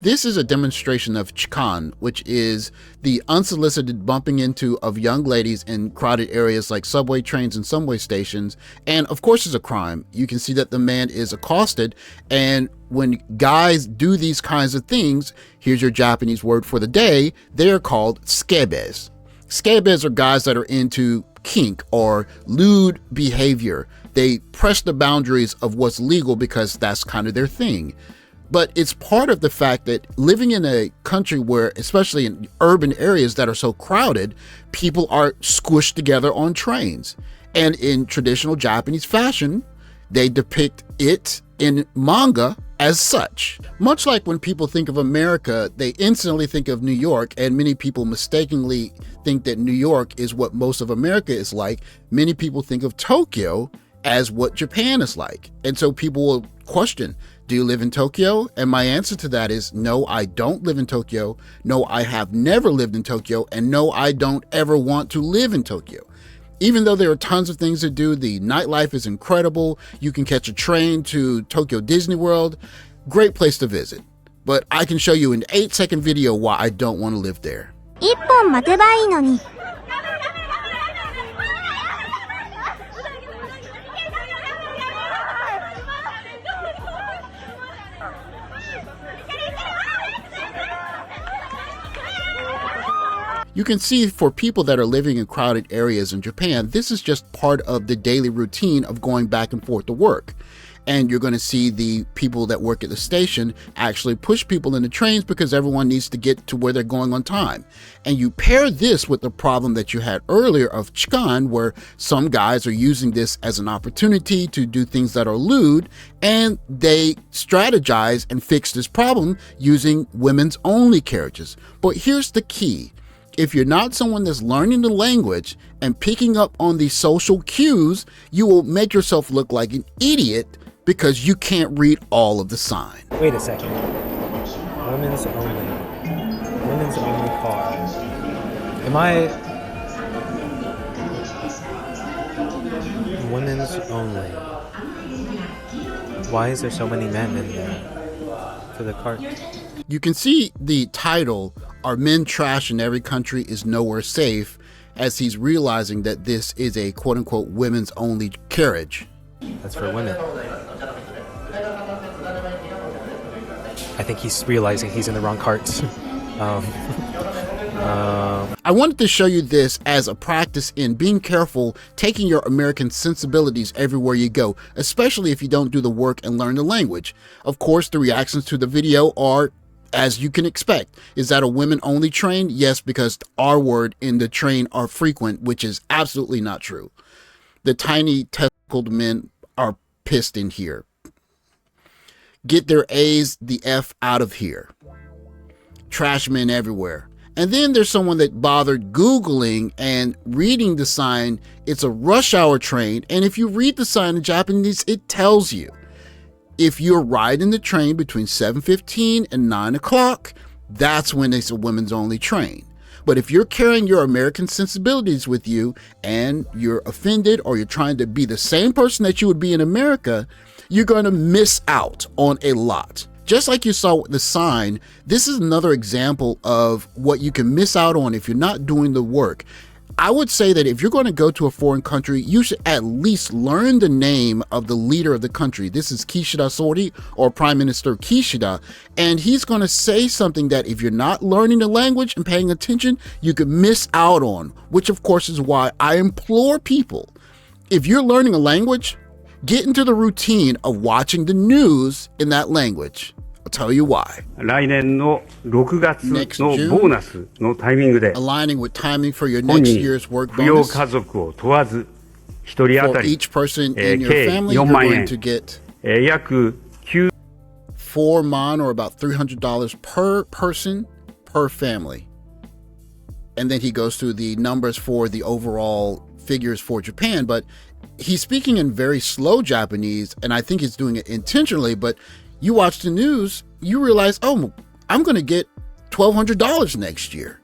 This is a demonstration of chikan, which is the unsolicited bumping into of young ladies in crowded areas like subway trains and subway stations. And of course it's a crime. You can see that the man is accosted. And when guys do these kinds of things, here's your Japanese word for the day, they're called skebes. Skebes are guys that are into kink or lewd behavior. They press the boundaries of what's legal because that's kind of their thing. But it's part of the fact that living in a country where, especially in urban areas that are so crowded, people are squished together on trains. And in traditional Japanese fashion, they depict it in manga as such. Much like when people think of America, they instantly think of New York, and many people mistakenly think that New York is what most of America is like. Many people think of Tokyo as what Japan is like. And so people will question, do you live in Tokyo? And my answer to that is no, I don't live in Tokyo. No, I have never lived in Tokyo. And no, I don't ever want to live in Tokyo. Even though there are tons of things to do, the nightlife is incredible. You can catch a train to Tokyo Disney World. Great place to visit. But I can show you an 8-second video why I don't want to live there. 1本待てばいいのに。You can see for people that are living in crowded areas in Japan, this is just part of the daily routine of going back and forth to work. And you're going to see the people that work at the station actually push people in the trains because everyone needs to get to where they're going on time. And you pair this with the problem that you had earlier of chikan, where some guys are using this as an opportunity to do things that are lewd, and they strategize and fix this problem using women's only carriages. But here's the key. If you're not someone that's learning the language and picking up on these social cues, you will make yourself look like an idiot because you can't read all of the sign. Wait a second. Women's only. Women's only car. Am I... Women's only. Why is there so many men in there for the cart? You can see the title, Are Men Trash in Every Country is Nowhere Safe, as he's realizing that this is a quote-unquote women's only carriage. That's for women. I think he's realizing he's in the wrong cart. I wanted to show you this as a practice in being careful, taking your American sensibilities everywhere you go, especially if you don't do the work and learn the language. Of course, the reactions to the video are as you can expect. Is that a women-only train? Yes, because the R word in the train are frequent, which is absolutely not true. The tiny testicled men are pissed in here. Get their A's the F out of here. Trash men everywhere. And then there's someone that bothered Googling and reading the sign. It's a rush hour train. And if you read the sign in Japanese, it tells you. If you're riding the train between 7:15 and 9 o'clock, that's when it's a women's only train. But if you're carrying your American sensibilities with you and you're offended or you're trying to be the same person that you would be in America, you're going to miss out on a lot. Just like you saw with the sign, this is another example of what you can miss out on if you're not doing the work. I would say that if you're going to go to a foreign country, you should at least learn the name of the leader of the country. This is Kishida Sori, or Prime Minister Kishida, and he's going to say something that if you're not learning the language and paying attention, you could miss out on, which of course is why I implore people, if you're learning a language, get into the routine of watching the news in that language. I'll tell you why. 来年の6月の Next ボ June, ーナスのタイミングで aligning with timing for your 本 next 人 year's work 扶養 bonus. 家族を問わず1人当 For たり each person in your 計 family, 4 you're 万 going 円 to get 約9 4 mon, or about $300 per person per family. And then he goes through the numbers for the overall figures for Japan, but he's speaking in very slow Japanese, and I think he's doing it intentionally. But you watch the news, you realize, oh, I'm going to get $1,200 next year.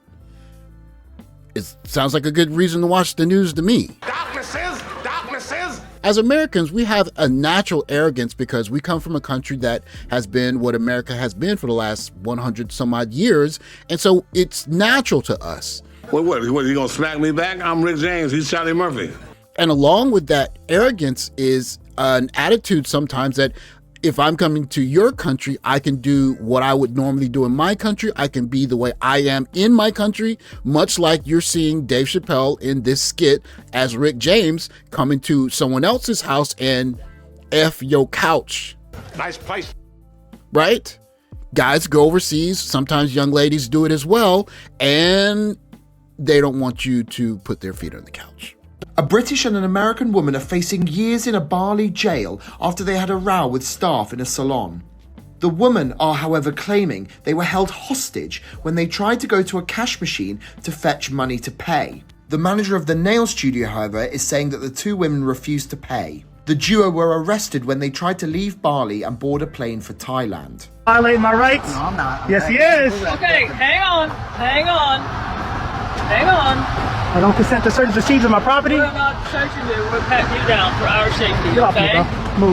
It sounds like a good reason to watch the news to me. Darkness is As Americans, we have a natural arrogance because we come from a country that has been what America has been for the last 100 some odd years. And so it's natural to us. What, you gonna smack me back? I'm Rick James, he's Charlie Murphy. And along with that arrogance is an attitude sometimes that if I'm coming to your country, I can do what I would normally do in my country. I can be the way I am in my country, much like you're seeing Dave Chappelle in this skit as Rick James coming to someone else's house and F your couch. Nice place. Right? Guys go overseas. Sometimes young ladies do it as well. And they don't want you to put their feet on the couch. A British and an American woman are facing years in a Bali jail after they had a row with staff in a salon. The women are, however, claiming they were held hostage when they tried to go to a cash machine to fetch money to pay. The manager of the nail studio, however, is saying that the two women refused to pay. The duo were arrested when they tried to leave Bali and board a plane for Thailand. Violating my rights? No, I'm not. Yes, he is. Okay, hang on. I don't consent to certain procedures of my property. We're not searching you. We're patting you down for our safety. Get off me, okay? bro.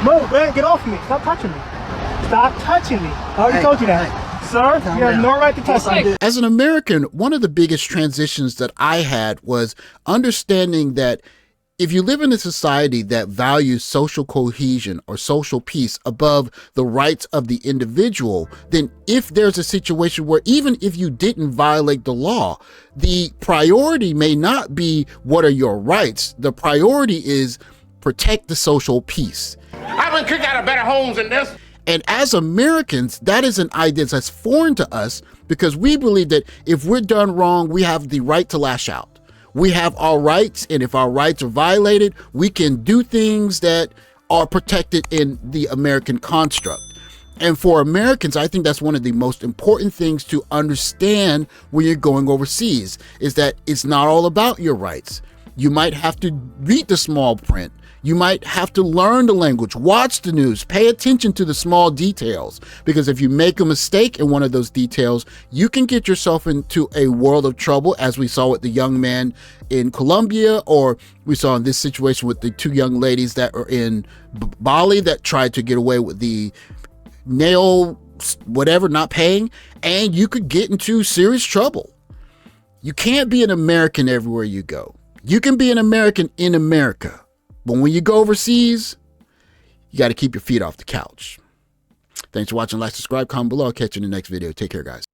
Move, man. Get off me. Stop touching me. Stop touching me. I already told you that. Sir, you have no right to touch me. As an American, one of the biggest transitions that I had was understanding that if you live in a society that values social cohesion or social peace above the rights of the individual, then if there's a situation where even if you didn't violate the law, the priority may not be what are your rights. The priority is protect the social peace. I've been kicked out of better homes than this. And as Americans, that is an idea that's foreign to us because we believe that if we're done wrong, we have the right to lash out. We have our rights, and if our rights are violated, we can do things that are protected in the American construct. And for Americans, I think that's one of the most important things to understand when you're going overseas, is that it's not all about your rights. You might have to read the small print. You might have to learn the language, watch the news, pay attention to the small details, because if you make a mistake in one of those details, you can get yourself into a world of trouble, as we saw with the young man in Colombia, or we saw in this situation with the two young ladies that are in Bali that tried to get away with the nail, whatever, not paying, and you could get into serious trouble. You can't be an American everywhere you go. You can be an American in America. But when you go overseas, you got to keep your feet off the couch. Thanks for watching. Like, subscribe, comment below. I'll catch you in the next video. Take care, guys.